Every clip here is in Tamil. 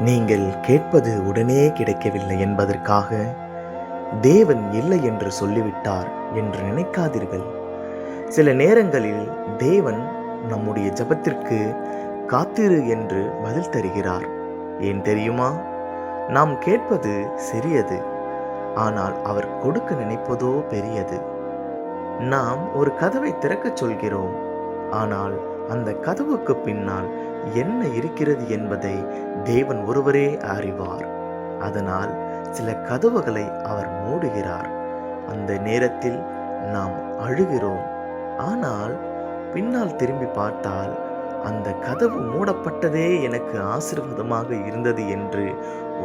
நீங்கள் கேட்பது உடனே கிடைக்கவில்லை என்பதற்காக தேவன் இல்லை என்று சொல்லிவிட்டார் என்று நினைக்காதீர்கள். சில நேரங்களில் தேவன் நம்முடைய ஜெபத்திற்கு காத்திரு என்று பதில் தருகிறார். ஏன் தெரியுமா? நாம் கேட்பது சிறியது, ஆனால் அவர் கொடுக்க நினைப்பதோ பெரியது. நாம் ஒரு கதவை திறக்கச் சொல்கிறோம், ஆனால் அந்த கதவுக்கு பின்னால் என்ன இருக்கிறது என்பதை தேவன் ஒருவரே அறிவார். அதனால் சில கதவுகளை அவர் மூடுகிறார். அந்த நேரத்தில் நாம் அழுகிறோம். ஆனால் பின்னால் திரும்பி பார்த்தால் அந்த கதவு மூடப்பட்டதே எனக்கு ஆசீர்வாதமாக இருந்தது என்று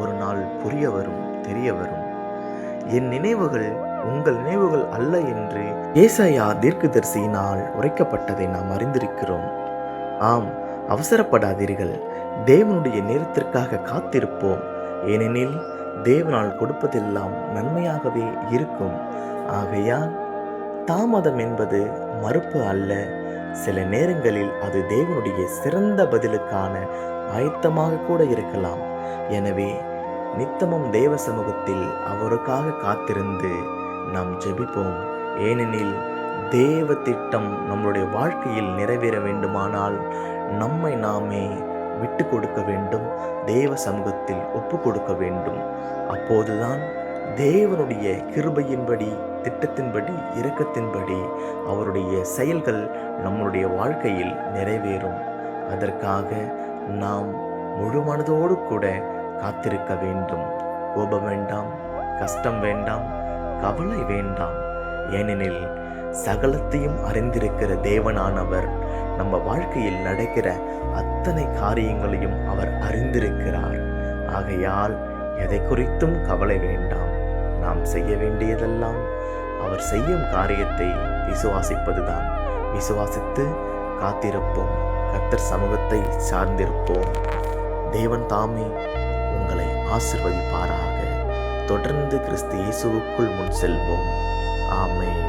ஒரு நாள் புரிய வரும், தெரிய வரும். என் நினைவுகள் உங்கள் நினைவுகள் அல்ல என்று ஏசாயா தீர்க்கதரிசியினால் உரைக்கப்பட்டதை நாம் அறிந்திருக்கிறோம். ஆம், அவசரப்படாதீர்கள். தேவனுடைய நேரத்திற்காக காத்திருப்போம். ஏனெனில் தேவனால் கொடுப்பதெல்லாம் நன்மையாகவே இருக்கும். ஆகையால் தாமதம் என்பது மறுப்பு அல்ல. சில நேரங்களில் அது தேவனுடைய சிறந்த பதிலுக்கான ஆயத்தமாக கூட இருக்கலாம். எனவே நித்தமும் தேவ சமூகத்தில் அவருக்காக காத்திருந்து நாம் ஜெபிப்போம். ஏனெனில் தேவ திட்டம் நம்முடைய வாழ்க்கையில் நிறைவேற வேண்டுமானால் நம்மை நாமே விட்டு கொடுக்க வேண்டும், தேவ சமூகத்தில் ஒப்பு கொடுக்க வேண்டும். அப்போதுதான் தேவனுடைய கிருபையின்படி, திட்டத்தின்படி, இரக்கத்தின்படி அவருடைய செயல்கள் நம்முடைய வாழ்க்கையில் நிறைவேறும். அதற்காக நாம் முழு மனதோடு கூட காத்திருக்க வேண்டும். கோபம் வேண்டாம், கஷ்டம் வேண்டாம், கவலை வேண்டாம். ஏனெனில் சகலத்தையும் அறிந்திருக்கிற தேவனானவர் நம்ம வாழ்க்கையில் நடக்கிற அத்தனை காரியங்களையும் அவர் அறிந்திருக்கிறார். ஆகையால் எதை குறித்தும் கவலை வேண்டாம். நாம் செய்ய வேண்டியதெல்லாம் அவர் செய்யும் காரியத்தை விசுவாசிப்பதுதான். விசுவாசித்து காத்திருப்போம். கர்த்தர் சமூகத்தை சார்ந்திருப்போம். தேவன் தாமே உங்களை ஆசீர்வதிப்பாராக. தொடர்ந்து கிறிஸ்து இயேசுவுக்குள் முன் செல்வோம். ஆமென்.